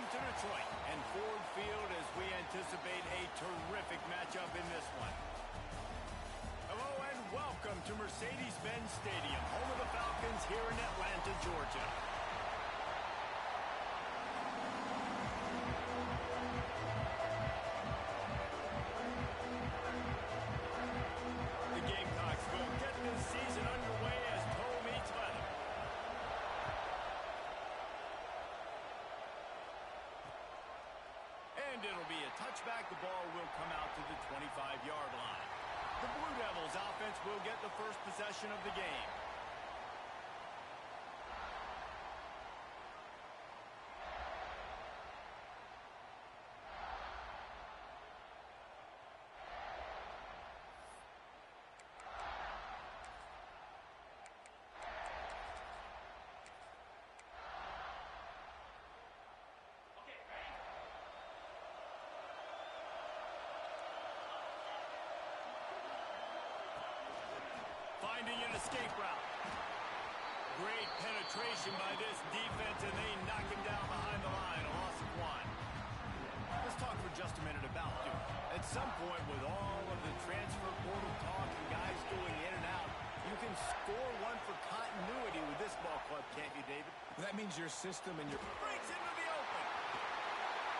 to Detroit and Ford Field as we anticipate a terrific matchup in this one. Hello and welcome to Mercedes-Benz Stadium, home of the Falcons here in Atlanta, Georgia. The Gamecocks will get this season underway as toe meets leather. And it'll be a touchback. The ball will come out to the 25-yard line. The Blue Devils offense will get the first possession of the game. Finding an escape route. Great penetration by this defense, and they knock him down behind the line. A loss of one. Let's talk for just a minute about Duke. At some point, with all of the transfer portal talk and guys going in and out, you can score one for continuity with this ball club, can't you, David? That means your system and your... Breaks into the open.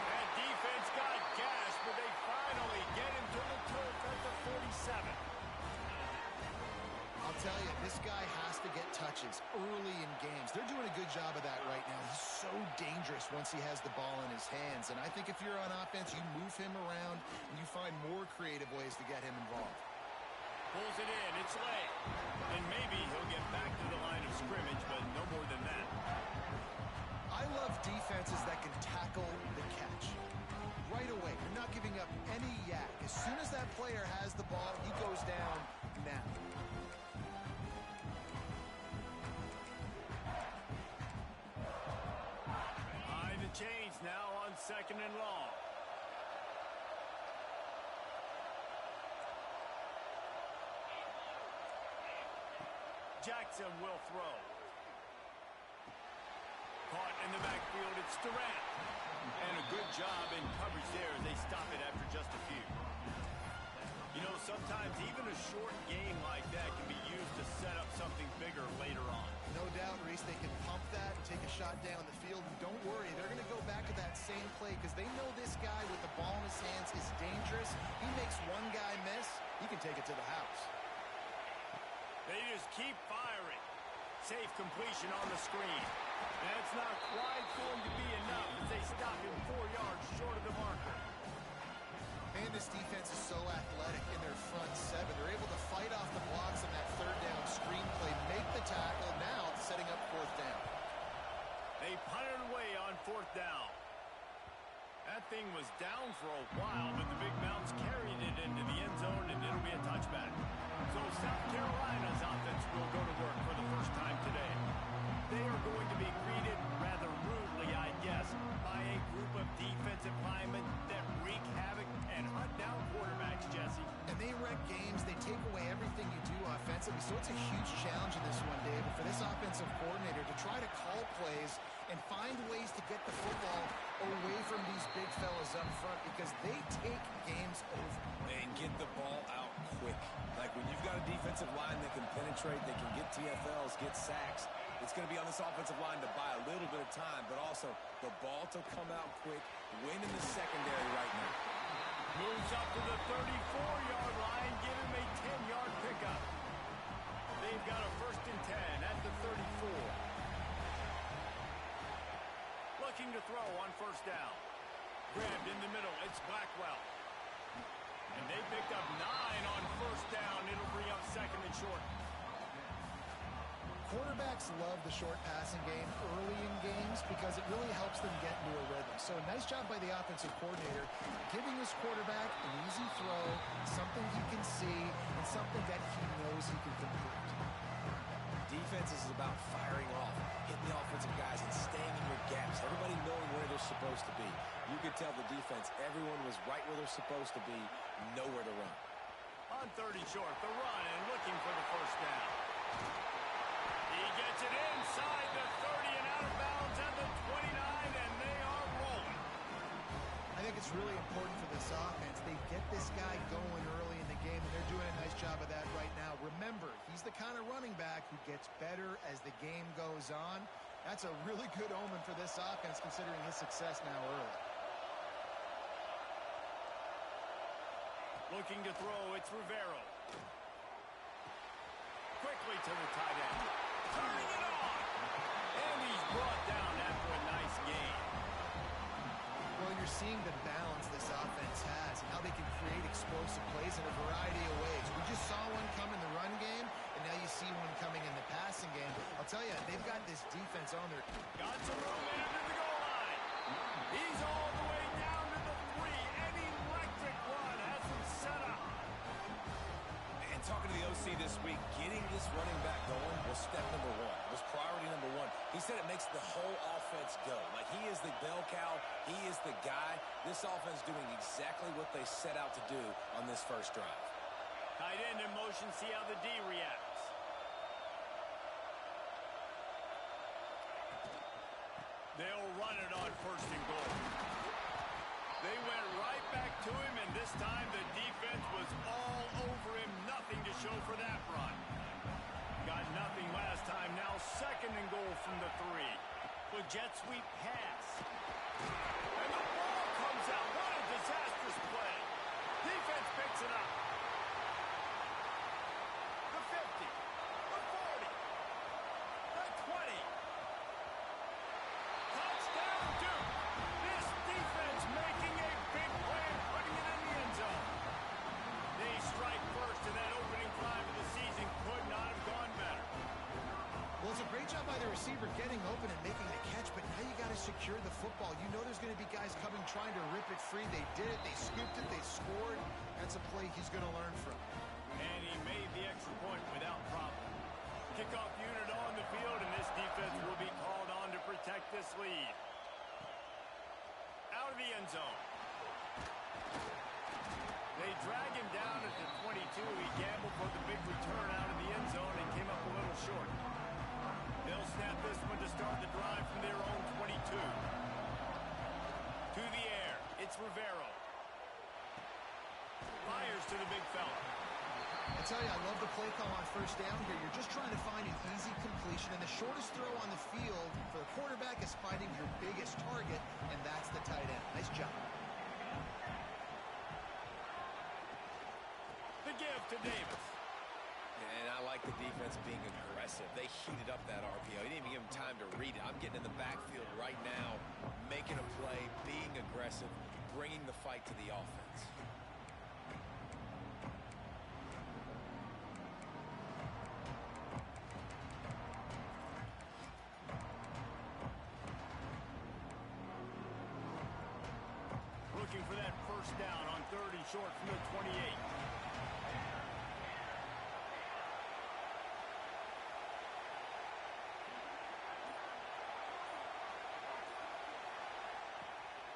That defense got gashed, but they finally get him to the turf at the 47. I'll tell you, this guy has to get touches early in games. They're doing a good job of that right now. He's so dangerous once he has the ball in his hands. And I think if you're on offense, you move him around and you find more creative ways to get him involved. Pulls it in. It's late. And maybe he'll get back to the line of scrimmage, but no more than that. I love defenses that can tackle the catch. Right away, you're not giving up any yak. As soon as that player has the ball, he goes down now. Change now on 2nd and long. Jackson will throw. Caught in the backfield, it's Durant. And a good job in coverage there as they stop it after just a few. You know, sometimes even a short game like that can be used to set up something bigger later on. No doubt, Reese, they can pump that and take a shot down the field. And don't worry, they're going to go back to that same play because they know this guy with the ball in his hands is dangerous. He makes one guy miss, he can take it to the house. They just keep firing. Safe completion on the screen. That's not quite going to be enough as they stop him 4 yards short of the marker. And this defense is so athletic in their front seven. They're able to fight off the blocks on that third down screen play, make the tackle, now setting up 4th down. They punted away on 4th down. That thing was down for a while, but the big bounce carried it into the end zone, and it'll be a touchback. So South Carolina's offense will go to work for the first time today. They are going to be greeted rather rudely, I guess, by a group of defensive linemen that wreak havoc and hunt down quarterbacks, Jesse. And they wreck games. They take away everything you do offensively. So it's a huge challenge in this one, David, for this offensive coordinator to try to call plays and find ways to get the football away from these big fellas up front because they take games over. And get the ball out quick. Like when you've got a defensive line that can penetrate, they can get TFLs, get sacks, it's going to be on this offensive line to buy a little bit of time, but also the ball to come out quick, win in the secondary right now. Moves up to the 34-yard line, give him a 10-yard pickup. They've got a 1st and 10 at the 34. Looking to throw on 1st down. Grabbed in the middle, it's Blackwell. And they picked up 9 on 1st down. It'll bring up 2nd and short. Quarterbacks love the short passing game early in games because it really helps them get into a rhythm. So a nice job by the offensive coordinator giving his quarterback an easy throw, something he can see, and something that he knows he can complete. Defense is about firing off, hitting the offensive guys, and staying in your gaps. Everybody knowing where they're supposed to be. You could tell the defense, everyone was right where they're supposed to be, nowhere to run. On 30 short, the run and looking for the 1st down. He gets it inside the 30 and out of bounds at the 29, and they are rolling. I think it's really important for this offense. They get this guy going early in the game, and they're doing a nice job of that right now. Remember, he's the kind of running back who gets better as the game goes on. That's a really good omen for this offense, considering his success now early. Looking to throw, it's Rivero. Quickly to the tight end. Turning it on! And he's brought down after a nice gain. Well, you're seeing the balance this offense has and how they can create explosive plays in a variety of ways. We just saw one come in the run game, and now you see one coming in the passing game. I'll tell you, they've got this defense on their... Got some room in under the goal line. He's all the way down to the 3. An electric run has him set up. And talking to the OC this week, getting this running back going was step number 1. Was priority number 1. He said it makes the whole offense go. Like, he is the bell cow. He is the guy. This offense doing exactly what they set out to do on this first drive. Tight end in motion. See how the D reacts. They'll run it on 1st and goal. They went right back to him, and this time the defense was all over him. Nothing to show for that run. Got nothing last time. Now 2nd and goal from the 3. The jet sweep pass. And the ball comes out. What a disastrous play. Defense picks it up. The 50. The 40. The 20. Touchdown, Duke. This defense making a big play and putting it in the end zone. They strike first, and that opening drive of the season could not have gone better. Well, it's a great job by the receiver getting open and making the catch, but now you got to secure the football. You know there's going to be guys coming trying to rip it free. They did it. They scooped it. They scored. That's a play he's going to learn from. And he made the extra point without problem. Kickoff unit on the field, and this defense will be called on to protect this lead. Out of the end zone. They drag him down at the 22. He gambled for the big return out of the end zone and came up a little short. They'll snap this one to start the drive from their own 22. To the air. It's Rivero. Fires to the big fella. I tell you, I love the play call on 1st down here. You're just trying to find an easy completion, and the shortest throw on the field for the quarterback is finding your biggest target, and that's the tight end. Nice job. The give to Davis. And I like the defense being aggressive. They heated up that RPO. He didn't even give him time to read it. I'm getting in the backfield right now, making a play, being aggressive, bringing the fight to the offense. Looking for that 1st down on 3rd and short from the 28.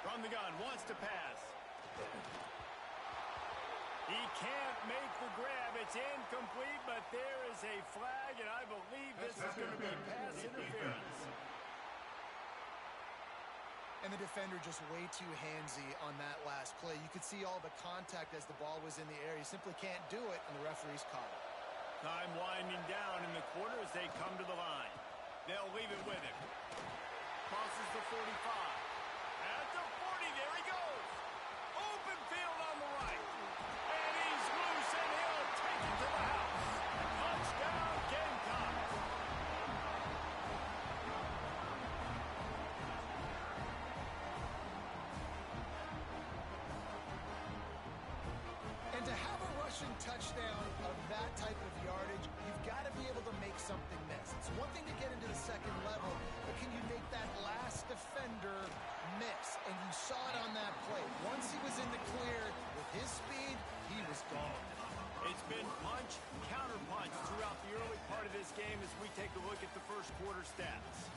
From the gun, wants to pass. He can't make the grab. It's incomplete, but there is a flag, and I believe this is going to be pass interference. And the defender just way too handsy on that last play. You could see all the contact as the ball was in the air. He simply can't do it, and the referee's caught it. Time winding down in the quarter as they come to the line. They'll leave it with him. Crosses the 45. At the 40, there he goes. Open field on the right. And he's loose, and he'll take it to the house. Touchdown, Gamecocks. And to have a rushing touchdown of that type of yardage, you've got to be able to make something miss. It's one thing to get into the 2nd level, but can you make that last defender miss? And you saw it on that play. Once he was in the clear with his speed, he was gone. It's been punch, counter punch throughout the early part of this game as we take a look at the 1st quarter stats.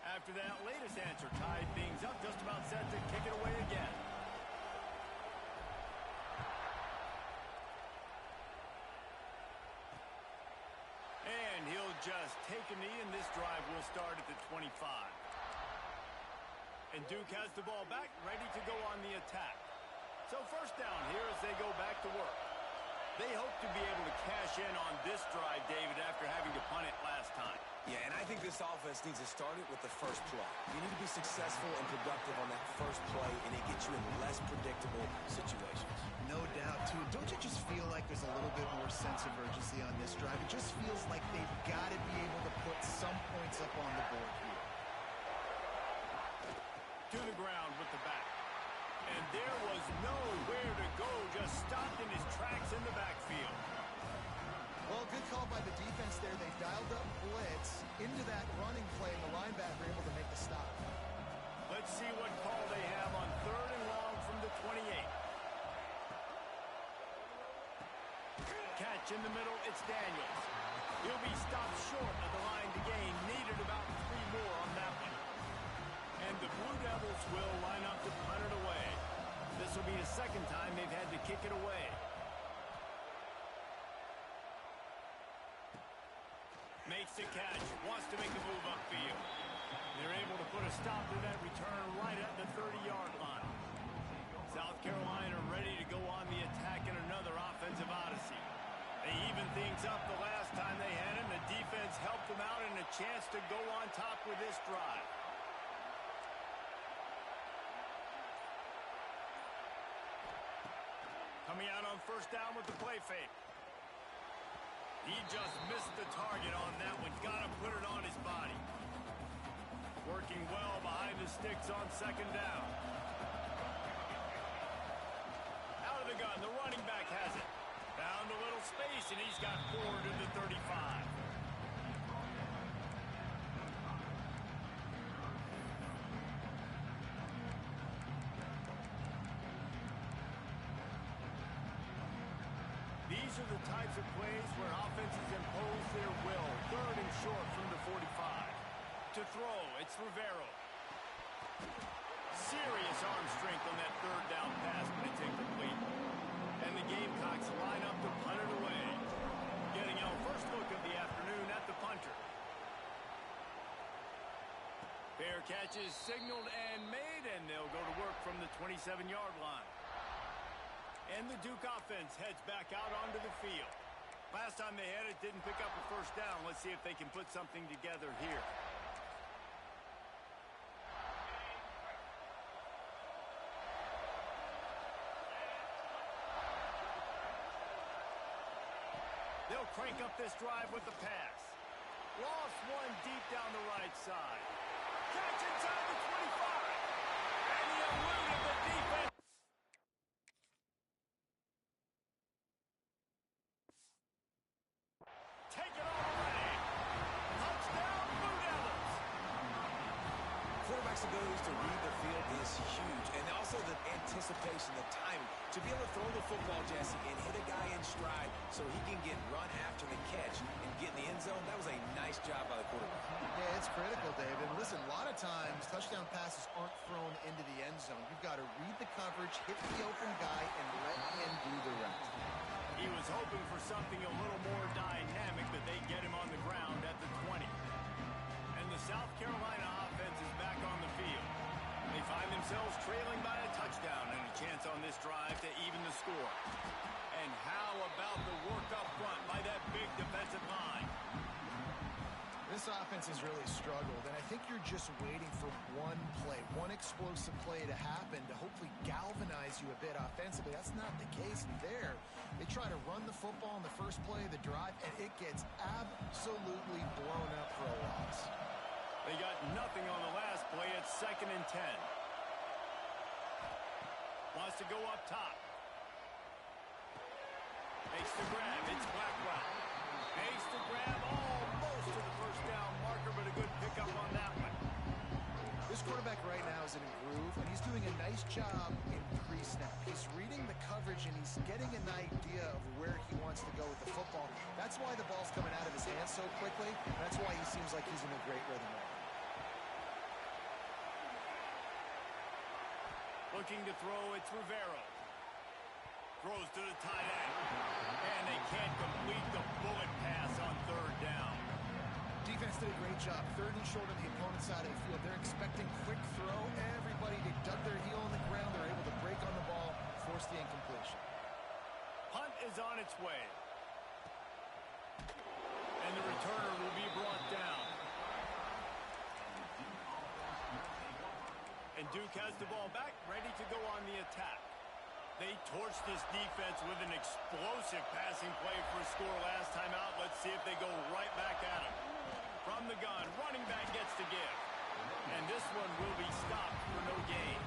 After that latest answer tied things up, just about set to kick it away again. And he'll just take a knee, and this drive will start at the 25. And Duke has the ball back, ready to go on the attack. So first down here as they go back to work. They hope to be able to cash in on this drive, David, after having to punt it last time. Yeah, and I think this offense needs to start it with the first play. You need to be successful and productive on that first play, and it gets you in less predictable situations. No doubt, too. Don't you just feel like there's a little bit more sense of urgency on this drive? It just feels like they've got to be able to put some points up on the board here. To the ground with the back. And there was nowhere to go, just stopped in his tracks in the backfield. Well, good call by the defense there. They dialed up blitz into that running play, and the linebacker able to make the stop. Let's see what call they have on 3rd and long from the 28. Catch in the middle, it's Daniels. He'll be stopped short of the line to gain. Needed about 3 more on that one. And the Blue Devils will line up to punt it away. This will be the second time they've had to kick it away. Makes the catch, wants to make a move upfield. They're able to put a stop to that return right at the 30-yard line. South Carolina ready to go on the attack in another offensive odyssey. They evened things up the last time they had him. The defense helped them out and a chance to go on top with this drive. Coming out on first down with the play fake. He just missed the target on that one. Got to put it on his body. Working well behind the sticks on second down. Out of the gun, the running back has it. Found a little space, and he's got 4 to the 35. These are the types of plays where offenses impose their will. 3rd and short from the 45. To throw, it's Rivero. Serious arm strength on that 3rd down pass, but it's incomplete. And the Gamecocks line up to punt it away. Getting our first look of the afternoon at the punter. Fair catch is signaled and made, and they'll go to work from the 27-yard line. And the Duke offense heads back out onto the field. Last time they had it, didn't pick up a first down. Let's see if they can put something together here. They'll crank up this drive with the pass. Lost one deep down the right side. Catch inside the 25. And he eluded the defense. Take it all away. Touchdown, Blue Devils. Quarterback's abilities to read the field is huge. And also the anticipation, the timing. To be able to throw the football, Jesse, and hit a guy in stride so he can get run after the catch and get in the end zone, that was a nice job by the quarterback. Yeah, it's critical, David. Listen, a lot of times touchdown passes aren't thrown into the end zone. You've got to read the coverage, hit the open guy, and let him do the rest. He was hoping for something a little more dynamic, that they get him on the ground at the 20. And the South Carolina offense is back on the field. They find themselves trailing by a touchdown and a chance on this drive to even the score. And how about the work up front by that big defensive line? This offense has really struggled, and I think you're just waiting for one play, one explosive play to happen to hopefully galvanize you a bit offensively. That's not the case there. They try to run the football in the first play of the drive, and it gets absolutely blown up for a loss. They got nothing on the last play. It's 2nd and 10. Wants to go up top. Makes the grab. It's Blackwell. Makes the grab almost to the first down marker, but a good pickup on that one. This quarterback right now is in a groove, and he's doing a nice job in pre-snap. He's reading the coverage, and he's getting an idea of where he wants to go with the football. That's why the ball's coming out of his hands so quickly. That's why he seems like he's in a great rhythm right now. Looking to throw, it's Rivero. Throws to the tight end. And they can't complete the bullet pass on 3rd down. Defense did a great job. Third and short on the opponent's side of the field. They're expecting quick throw. Everybody, they dug their heel on the ground. They're able to break on the ball, force the incompletion. Punt is on its way. And the returner will be brought down. And Duke has the ball back, ready to go on the attack. They torched this defense with an explosive passing play for a score last time out. Let's see if they go right back at him. From the gun, running back gets the give. And this one will be stopped for no gain.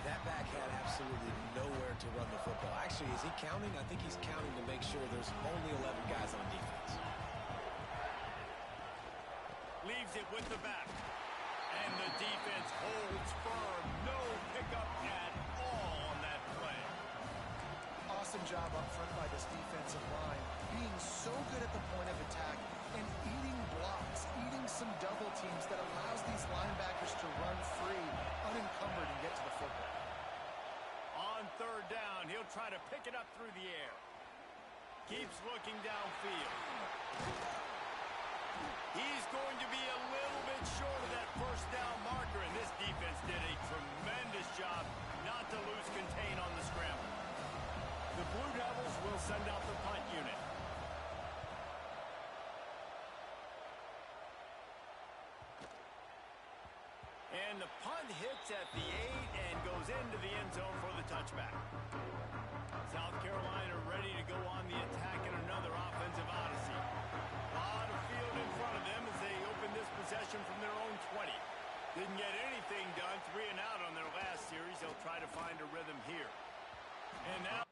That back had absolutely nowhere to run the football. Actually, is he counting? I think he's counting to make sure there's only 11 guys on defense. Leaves it with the back. And the defense holds firm. No pickup at all on that play. Awesome job up front by this defensive line. Being so good at the point of attack and eating blocks, eating some double teams that allows these linebackers to run free, unencumbered, and get to the football. On third down, he'll try to pick it up through the air. Keeps looking downfield. He's going to be a little bit short of that first down marker, and this defense did a tremendous job not to lose contain on the scramble. The Blue Devils will send out the punt unit. And the punt hits at the 8 and goes into the end zone for the touchback. South Carolina ready to go on the attack in another offensive odyssey. A lot of field in front of them as they open this possession from their own 20. Didn't get anything done, 3 and out on their last series. They'll try to find a rhythm here. And now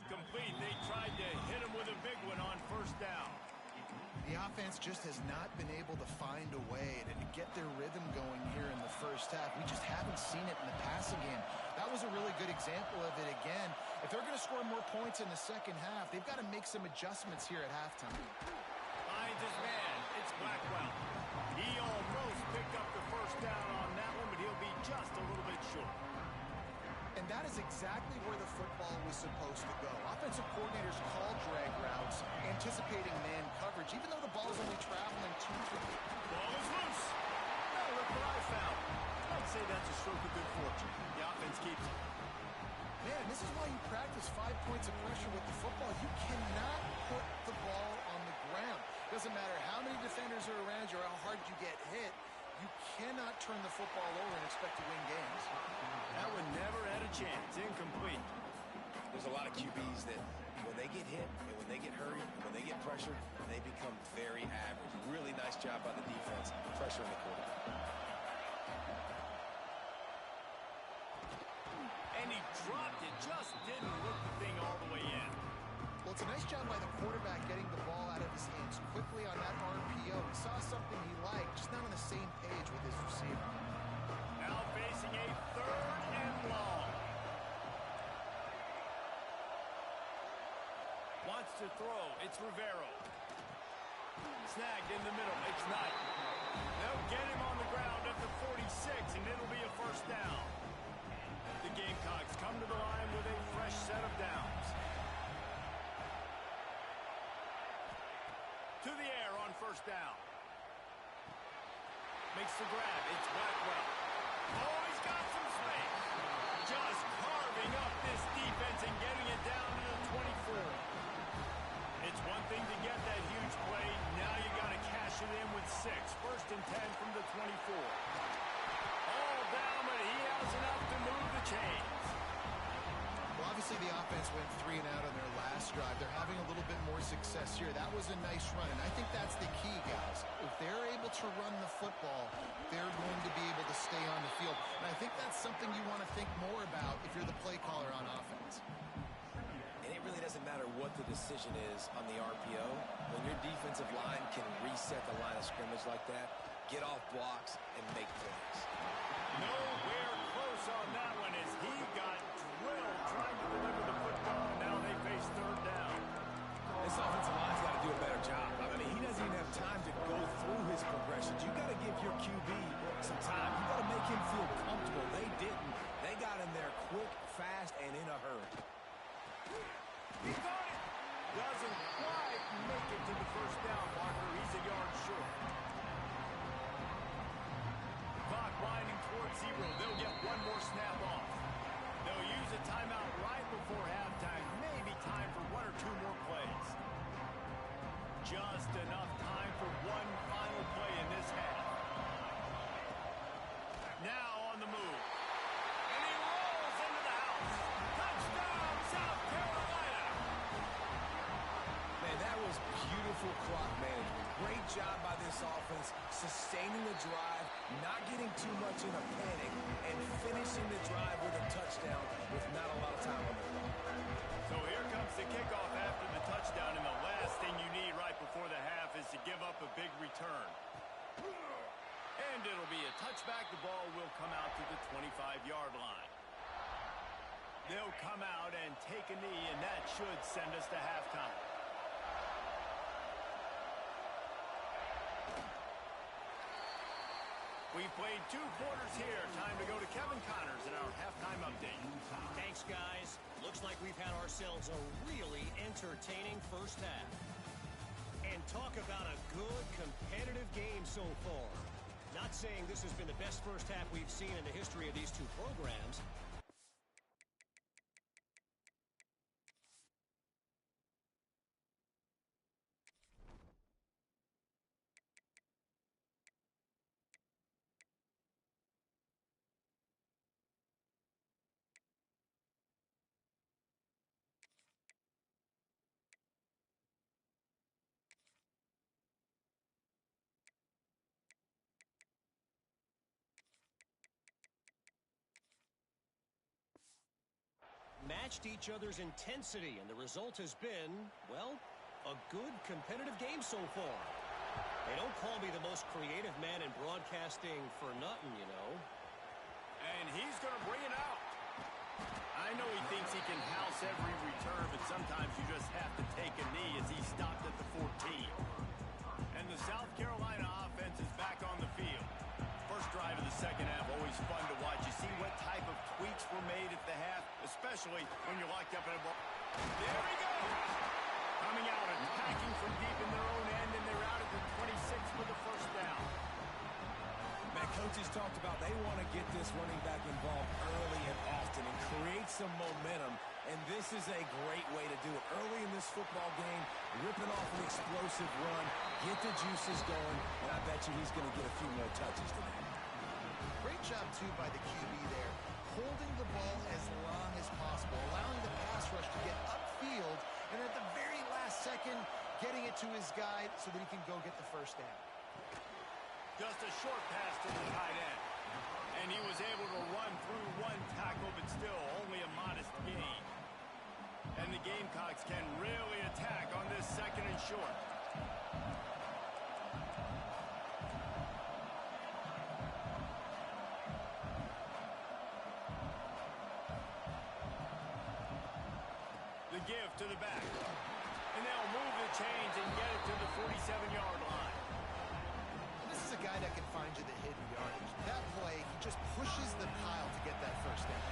complete. They tried to hit him with a big one on first down. The offense just has not been able to find a way to get their rhythm going here in the first half. We just haven't seen it in the passing game. That was a really good example of it again. If they're going to score more points in the second half, they've got to make some adjustments here at halftime. Finds his man. It's Blackwell. He almost picked up the first down on that one, but he'll be just a little bit short. And that is exactly where the football was supposed to go. Offensive coordinators call drag routes, anticipating man coverage, even though the ball is only traveling 2 feet. Ball is loose. Now look what I found. I'd say that's a stroke of good fortune. The offense keeps it. Man, this is why you practice 5 points of pressure with the football. You cannot put the ball on the ground. Doesn't matter how many defenders are around you or how hard you get hit. You cannot turn the football over and expect to win games. That one never had a chance. Incomplete. There's a lot of QBs that when they get hit and when they get hurried and when they get pressured, they become very average. Really nice job by the defense pressuring the quarterback. And he dropped it. Just didn't look the thing all the way in. Well, it's a nice job by the quarterback getting the ball out of his hands quickly on that RPO. He saw something he liked, just not on the same page with his receiver. Now facing a 3rd and long. Wants to throw. It's Rivero. Snagged in the middle. It's Knight. They'll get him on the ground at the 46, and it'll be a 1st down. The Gamecocks come to the line with a fresh set of downs. To the air on 1st down. Makes the grab. It's Blackwell. Oh, he's got some space. Just carving up this defense and getting it down to the 24. It's one thing to get that huge play. Now you got to cash it in with 6. 1st and 10 from the 24. All down, but he has enough to move the chains. Well, obviously the offense went 3 and out on their last drive. They're having a little bit more success here. That was a nice run, and I think that's the key, guys. If they're able to run the football, they're going to be able to stay on the field. And I think that's something you want to think more about if you're the play caller on offense. And it really doesn't matter what the decision is on the RPO. When your defensive line can reset the line of scrimmage like that, get off blocks, and make plays. Nowhere close on that one as he got drilled trying to deliver the football. Now they face 3rd down. This offensive line's got to do a better job. I mean, he doesn't even have time to go through his progressions. You got to give your QB some time. You got to make him feel comfortable. They didn't. They got in there quick, fast, and in a hurry. He got it. Doesn't quite make it to the 1st down marker. He's a yard short. Clock winding towards 0. They'll get one more snap off. They'll use a timeout right before halftime. Maybe time for 1 or 2 more plays. Just enough time for one final play in this half. Now on the move. And he rolls into the house. Touchdown, South Carolina. Man, that was beautiful clock management. Great job by this offense, sustaining the drive, not getting too much in a panic, and finishing the drive with a touchdown with not a lot of time on the clock. So here comes the kickoff after the touchdown, and the last thing you need right before the half is to give up a big return. And it'll be a touchback. The ball will come out to the 25-yard line. They'll come out and take a knee, and that should send us to halftime. We've played 2 quarters here. Time to go to Kevin Connors in our halftime update. Thanks, guys. Looks like we've had ourselves a really entertaining 1st half. And talk about a good competitive game so far. Not saying this has been the best 1st half we've seen in the history of these 2 programs. Matched each other's intensity, and the result has been, well, a good competitive game so far. They don't call me the most creative man in broadcasting for nothing, you know. And he's going to bring it out. I know he thinks he can house every return, but sometimes you just have to take a knee as he stopped at the 14. And the South Carolina offense is back on the field. First drive of the 2nd half, always fun to watch. You see what type of tweaks were made at the half, especially when you're locked up in a ball. There he goes! Coming out, attacking from deep in their own end, and they're out at the 26 for the 1st down. Man, coaches talked about they want to get this running back involved early and often and create some momentum, and this is a great way to do it. Early in this football game, ripping off an explosive run, get the juices going, and I bet you he's going to get a few more touches today. Great job, too, by the QB there. holding the ball as long as possible, allowing the pass rush to get upfield, and at the very last second, getting it to his guy so that he can go get the first down. Just a short pass to the tight end. And he was able to run through one tackle, but still only a modest gain. And the Gamecocks can really attack on this second and short. The give to the back. And they'll move the chains and get it to the 47-yard line. This is a guy that can find you the hidden yardage. That play, he just pushes the pile to get that first down.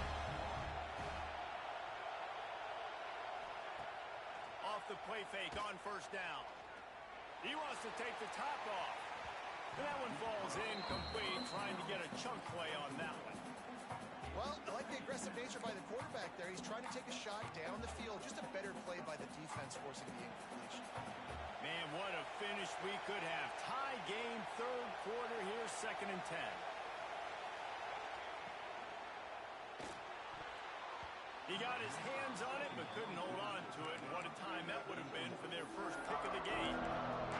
Off the play fake on first down. He wants to take the top off. And that one falls incomplete, trying to get a chunk play on that one. Well, I like the aggressive nature by the quarterback there. He's trying to take a shot down the field. Just a better play by the defense forcing the incompletion. Man, what a finish we could have. Tie game, third quarter here, 2nd and 10. He got his hands on it, but couldn't hold on to it. And what a time that would have been for their first pick of the game.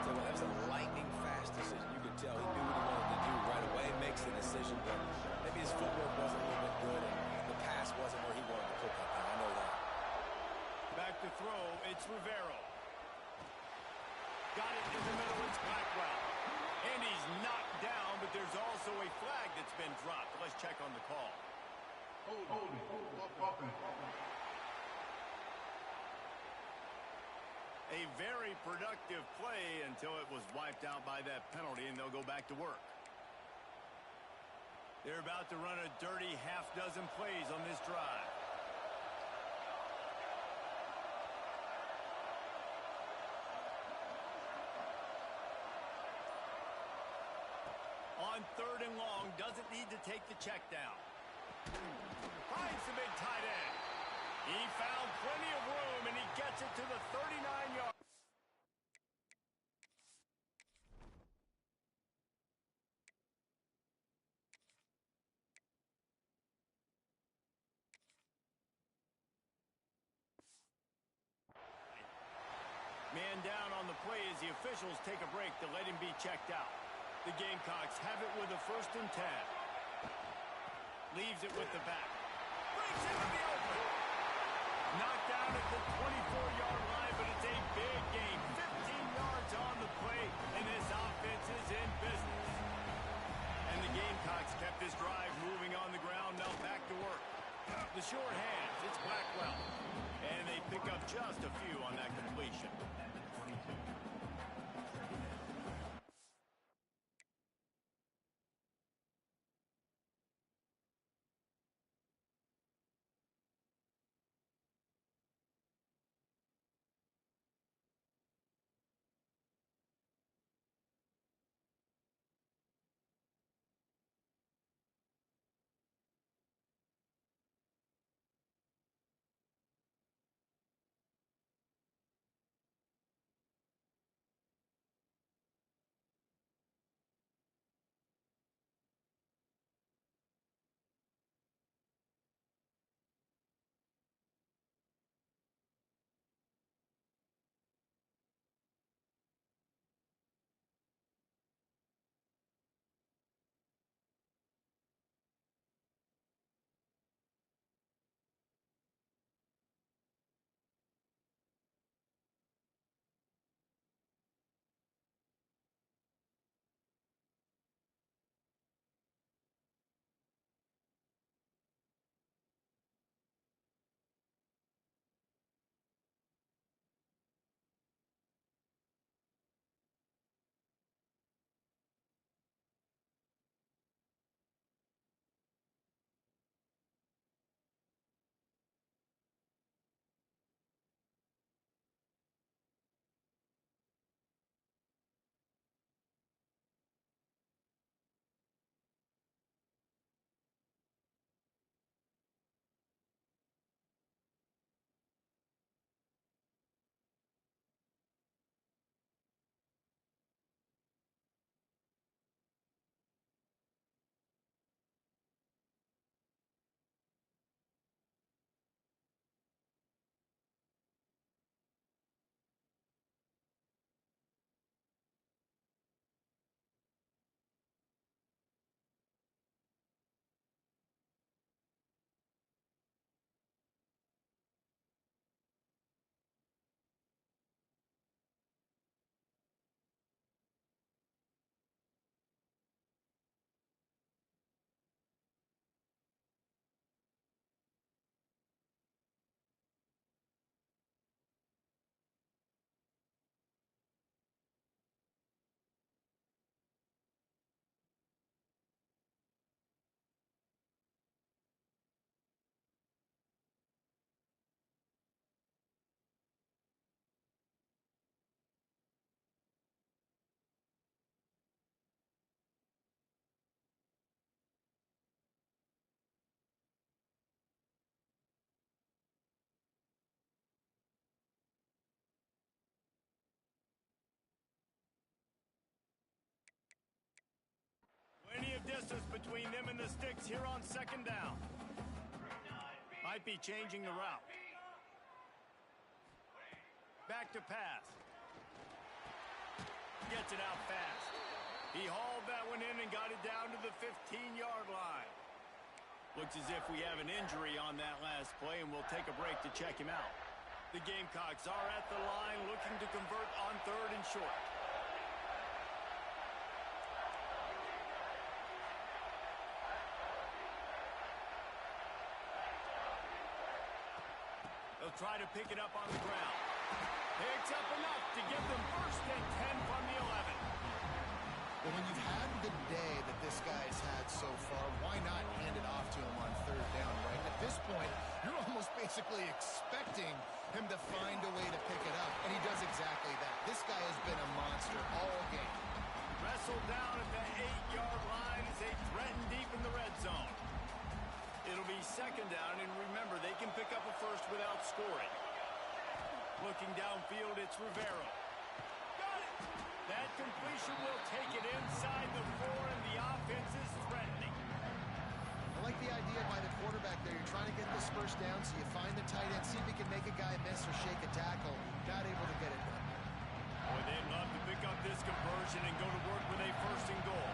So that was a lightning-fast decision. You could tell he knew what he wanted to do right away, makes the decision, but maybe his footwork wasn't a little bit good, and the pass wasn't where he wanted to put that thing. I know that. Back to throw, it's Rivero. Got it in the middle, it's Blackwell. And he's knocked down, but there's also a flag that's been dropped. Let's check on the call. A very productive play until it was wiped out by that penalty, and they'll go back to work. They're about to run a dirty half-dozen plays on this drive. On 3rd and long, doesn't need to take the check down. Finds the big tight end. He found plenty of room, and he gets it to the 39-yard. Man down on the play as the officials take a break to let him be checked out. The Gamecocks have it with a 1st and 10. Leaves it with the back. Breaks into the open. Knocked down at the 24-yard line, but it's a big gain. 15 yards on the play, and this offense is in business. And the Gamecocks kept this drive moving on the ground. Now back to work. The short hands, it's Blackwell. And they pick up just a few on that completion. between them and the sticks here on second down. Might be changing the route. Back to pass. Gets it out fast. He hauled that one in and got it down to the 15-yard line. Looks as if we have an injury on that last play, and we'll take a break to check him out. The Gamecocks are at the line looking to convert on 3rd and short. They'll try to pick it up on the ground. Picks up enough to give them 1st and 10 from the 11. Well, when you've had the day that this guy's had so far, why not hand it off to him on 3rd down, right? At this point, you're almost basically expecting him to find a way to pick it up, and he does exactly that. This guy has been a monster all game. Wrestled down at the 8-yard line as they threaten deep in the red zone. It'll be 2nd down, and remember, they can pick up a 1st without scoring. Looking downfield, it's Rivera. Got it! That completion will take it inside the 4, and the offense is threatening. I like the idea by the quarterback there. You're trying to get this 1st down, so you find the tight end, see if he can make a guy miss or shake a tackle. Not able to get it done. Boy, they'd love to pick up this conversion and go to work with a 1st and goal.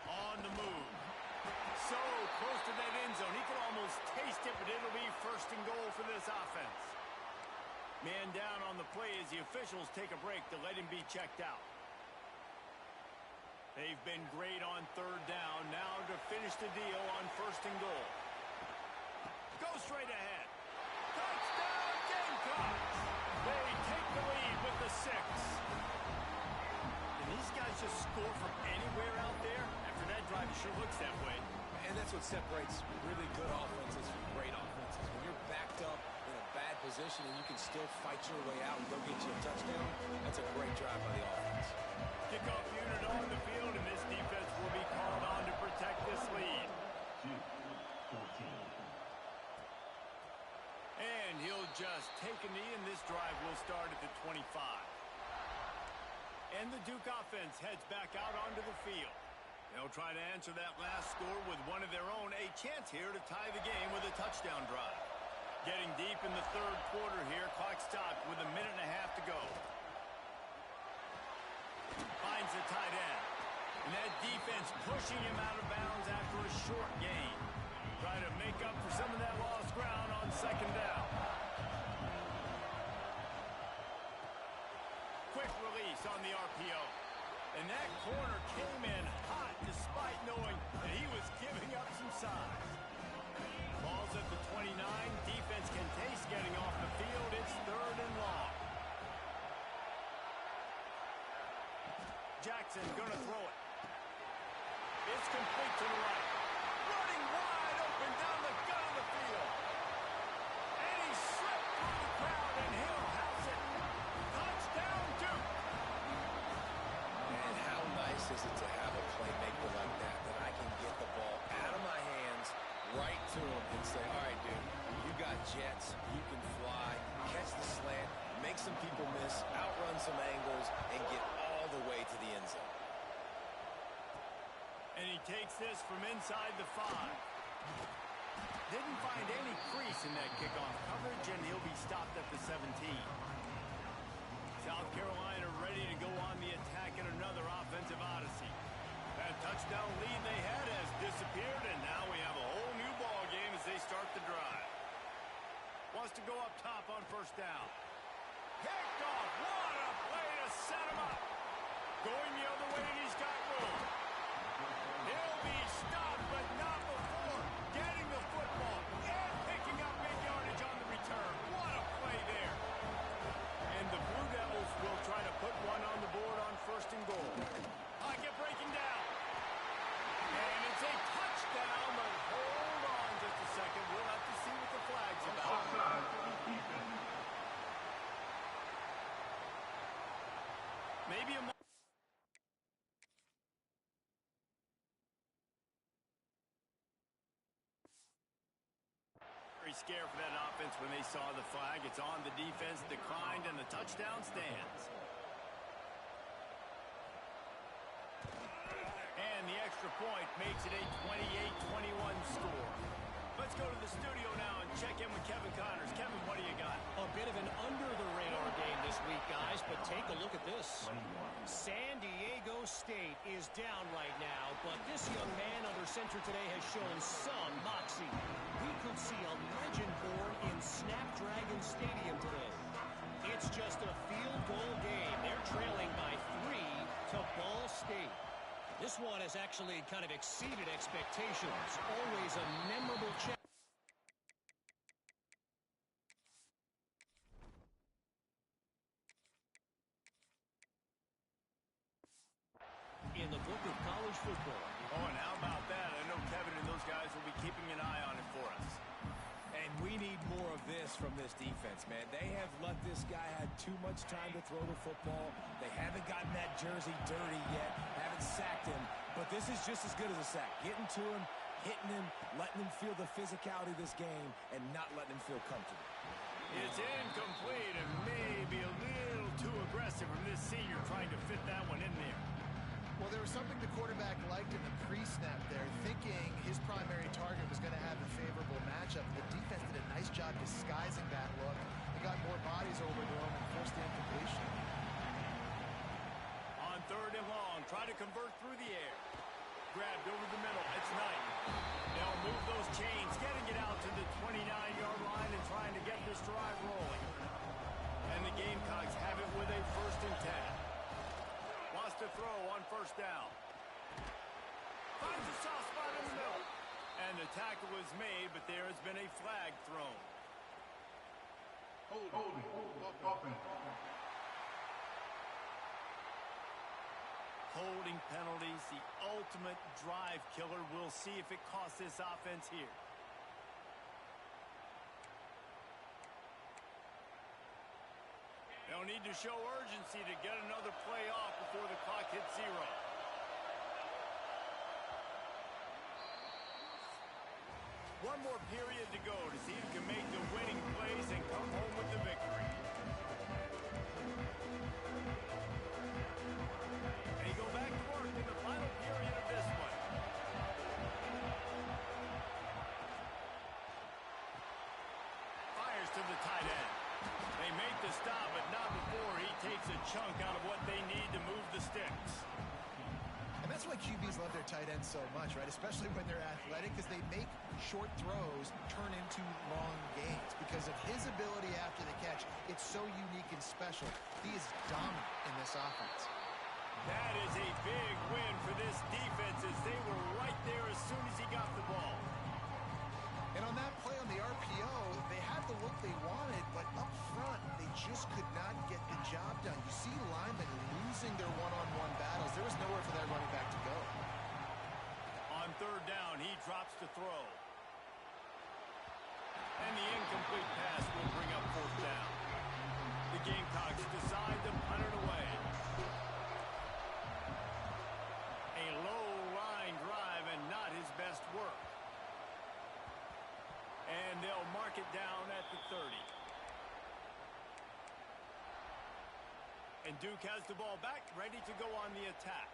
On the move. So close to that end zone. He could almost taste it, but it'll be 1st and goal for this offense. Man down on the play as the officials take a break to let him be checked out. They've been great on 3rd down. Now to finish the deal on 1st and goal. Go straight ahead. Touchdown, Gamecocks! They take the lead with the 6. Can these guys just score from anywhere out there? After that drive, it sure looks that way. And that's what separates really good offenses from great offenses. When you're backed up in a bad position and you can still fight your way out and go get you a touchdown, that's a great drive by the offense. Kickoff unit on the field, and this defense will be called on to protect this lead. And he'll just take a knee, and this drive will start at the 25. And the Duke offense heads back out onto the field. They'll try to answer that last score with one of their own. A chance here to tie the game with a touchdown drive. Getting deep in the 3rd quarter here. Clock stopped with 1.5 minutes to go. Finds the tight end. And that defense pushing him out of bounds after a short gain. Try to make up for some of that lost ground on 2nd down. Quick release on the RPO. And that corner came in hot despite knowing that he was giving up some size. Ball's at the 29. Defense can taste getting off the field. It's 3rd and long. Jackson gonna throw it. It's complete to the right. Running wide open down the gut of the field. And he slipped through the crowd, and he'll house it. Touchdown, Duke. And how nice is it to have a playmaker like that I can get the ball out of my hands, right to him, and say, all right, dude, you got jets, you can fly, catch the slant, make some people miss, outrun some angles, and get all the way to the end zone. And he takes this from inside the 5. Didn't find any crease in that kickoff coverage, and he'll be stopped at the 17. South Carolina ready to go on the attack in another offensive odyssey. That touchdown lead they had has disappeared, and now we have a whole new ball game as they start the drive. Wants to go up top on 1st down. Picked off. What a play to set him up. Going the other way, and he's got room. He'll be stopped, but not before getting the football and picking up big yardage on the return. What a play there. And the Blue Devils will try to put one on the board on 1st and goal. Pocket breaking down. And it's a touchdown, but hold on just a second. We'll have to see what the flag's about. Maybe a scare for that offense when they saw the flag. It's on the defense, declined, and the touchdown stands. point makes it a 28-21 score. Let's go to the studio now and check in with Kevin Connors. Kevin, what do you got? A bit of an under-the-radar game this week, guys, but take a look at this. San Diego State is down right now, but this young man under center today has shown some moxie. We could see a legend born in Snapdragon Stadium today. It's just a field goal game. They're trailing by 3 to Ball State. This one has actually kind of exceeded expectations. Always a memorable check. In the book of college football. Oh, and how about that? I know Kevin and those guys will be keeping an eye on it for us. And we need more of this from this defense, man. They have let this guy have too much time to throw the football. They haven't gotten that jersey dirty yet, haven't sacked him. But this is just as good as a sack. Getting to him, hitting him, letting him feel the physicality of this game, and not letting him feel comfortable. It's incomplete and maybe a little too aggressive from this senior trying to fit that one in there. Well, there was something the quarterback liked in the pre-snap there, thinking his primary target was going to have a favorable matchup. The defense did a nice job disguising that look. They got more bodies over to him and forced the incompletion. On 3rd and long, try to convert through the air. Grabbed over the middle. It's Knight. They'll move those chains, getting it out to the 29-yard line and trying to get this drive rolling. And the Gamecocks have it with a 1st and 10. Wants to throw on 1st down. Finds a soft spot in the middle. And the tackle was made, but there has been a flag thrown. Holding penalties, the ultimate drive killer. We'll see if it costs this offense here. They'll need to show urgency to get another play off before the clock hits 0. One more period to go to see who can make the winning plays and come home with the victory. They go back to work in the final period of this one. Fires to the tight end. They make the stop, but not before he takes a chunk out of what they need to move the sticks. And that's why QBs love their tight ends so much, right? Especially when they're athletic, because they make short throws turn into long gains. Because of his ability after the catch, it's so unique and special. He is dominant in this offense. That is a big win for this defense as they were right there as soon as he got the ball. And on that play on the RPO, they had the look they wanted, but up front, they just could not get the job done. You see linemen losing their one-on-one battles. There was nowhere for that running back to go. On 3rd down, he drops to throw. And the incomplete pass will bring up 4th down. The Gamecocks decide to punt it away. A low-line drive and not his best work. And they'll mark it down at the 30. And Duke has the ball back, ready to go on the attack.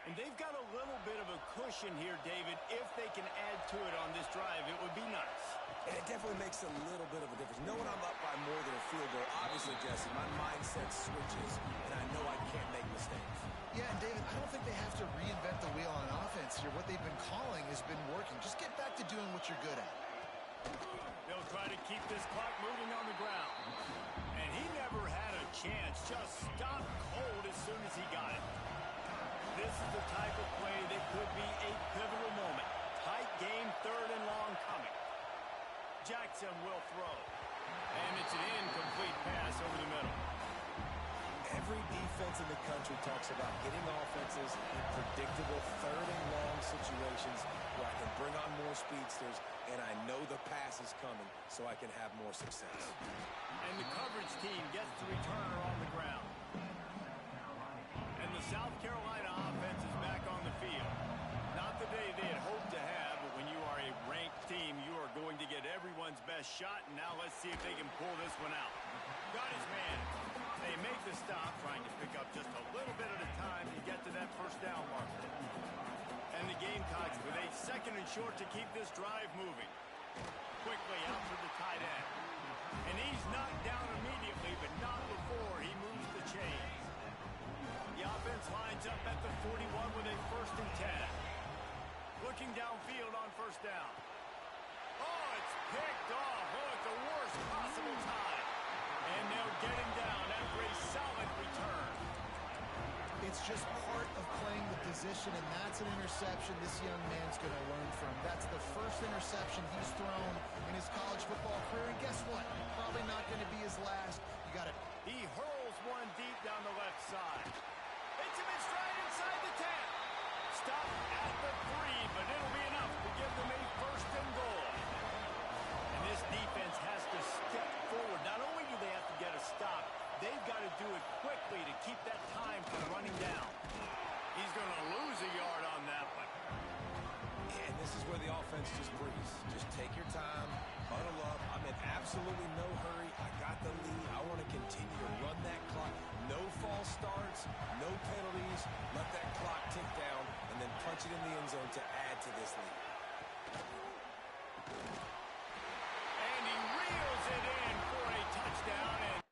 And they've got a little bit of a cushion here, David. If they can add to it on this drive, it would be nice. And it definitely makes a little bit of a difference. Knowing I'm up by more than a field goal, obviously, Jesse, my mindset switches, and I know I can't make mistakes. Yeah, and David, I don't think they have to reinvent the wheel on offense here. What they've been calling has been working. Just get back to doing what you're good at. They'll try to keep this clock moving on the ground. And he never had a chance. Just stopped cold as soon as he got it. This is the type of play that could be a pivotal moment. Tight game, 3rd and long coming. Jackson will throw. And it's an incomplete pass over the middle. Every defense in the country talks about getting offenses in predictable 3rd and long situations where I can bring on more speedsters and I know the pass is coming so I can have more success. And the coverage team gets the returner on the ground. And the South Carolina offense is back on the field. Not the day they had hoped to have, but when you are a ranked team, you are going to get everyone's best shot. And now let's see if they can pull this one out. Got his man. They make the stop, trying to pick up just a little bit at a time to get to that 1st down marker. And the Gamecocks with a second and short to keep this drive moving. Quickly out for the tight end. And he's knocked down immediately, but not before he moves the chains. The offense lines up at the 41 with a 1st and 10. Looking downfield on 1st down. Oh, it's picked off. Oh, at the worst possible time. And they'll get him down after a solid return. It's just part of playing the position, and that's an interception this young man's going to learn from. That's the first interception he's thrown in his college football career, and guess what? Probably not going to be his last. You got it. He hurls one deep down the left side. Hits him in stride inside the 10. Stop at the 3, but it'll be enough to give them a 1st and goal. And this defense has to step forward. Not only do they have to get a stop, they've got to do it quickly to keep that time from running down. He's going to lose a yard on that one. And this is where the offense just breathes. Just take your time, huddle up. I'm in absolutely no hurry. I got the lead. I want to continue to run that clock. No false starts, no penalties. Let that clock tick down, and then punch it in the end zone to add to this lead. And he reels it in for a touchdown. And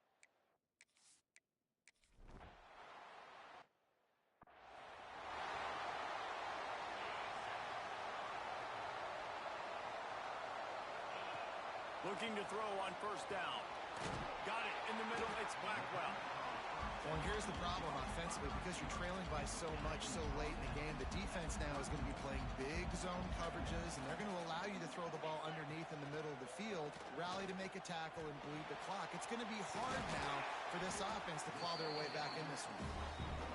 looking to throw on 1st down. Got it in the middle. It's Blackwell. Well, and here's the problem offensively. Because you're trailing by so much so late in the game, the defense now is going to be playing big zone coverages, and they're going to allow you to throw the ball underneath in the middle of the field, rally to make a tackle, and bleed the clock. It's going to be hard now for this offense to claw their way back in this one.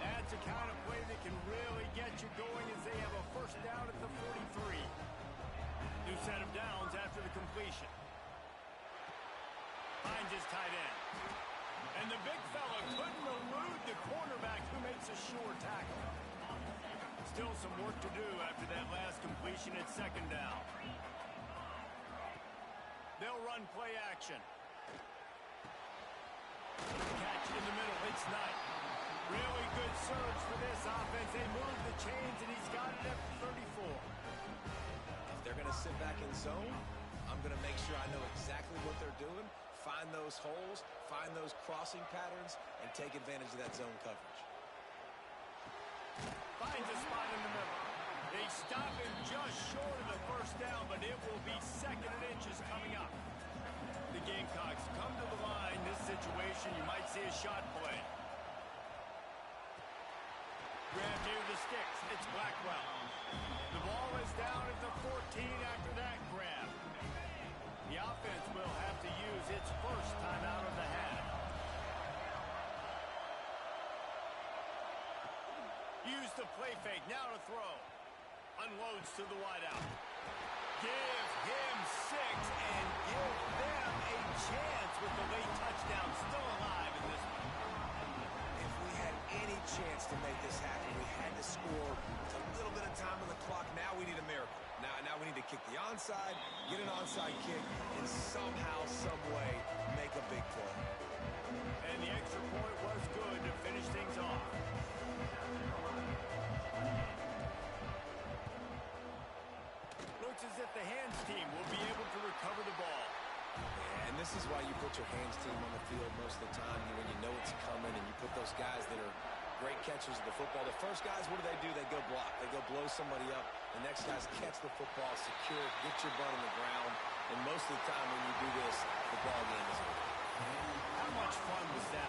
That's a kind of play that can really get you going as they have a 1st down at the 43. New set of downs after the completion. Finds his tight end. And the big fella couldn't elude the cornerback who makes a sure tackle. Still some work to do after that last completion at 2nd down. They'll run play action. Catch in the middle. It's Knight. Really good surge for this offense. They move the chains, and he's got it at 34. If they're going to sit back in zone, I'm going to make sure I know exactly what they're doing, find those holes, find those crossing patterns, and take advantage of that zone coverage. Finds a spot in the middle. They stop him just short of the 1st down, but it will be 2nd and inches coming up. The Gamecocks come to the line. This situation, you might see a shot play. Grab near the sticks. It's Blackwell. The ball is down at the 14 after that grab. The offense will have to use its 1st timeout of the half. Use the play fake. Now to throw. Unloads to the wideout. Give him 6 and give them a chance with the late touchdown still alive in this one. If we had any chance to make this happen, we had to score. It's a little bit of time on the clock. Now we need a miracle. Now we need to kick the onside, get an onside kick, and somehow, some way, make a big play. And the extra point was good to finish things off. Looks as if the hands team will be able to recover the ball. And this is why you put your hands team on the field most of the time when you know it's coming, and you put those guys that are great catchers of the football. The first guys, what do? They go block. They go blow somebody up. The next guys catch the football, secure it, get your butt on the ground. And most of the time when you do this, the ball game is over. How much fun was that?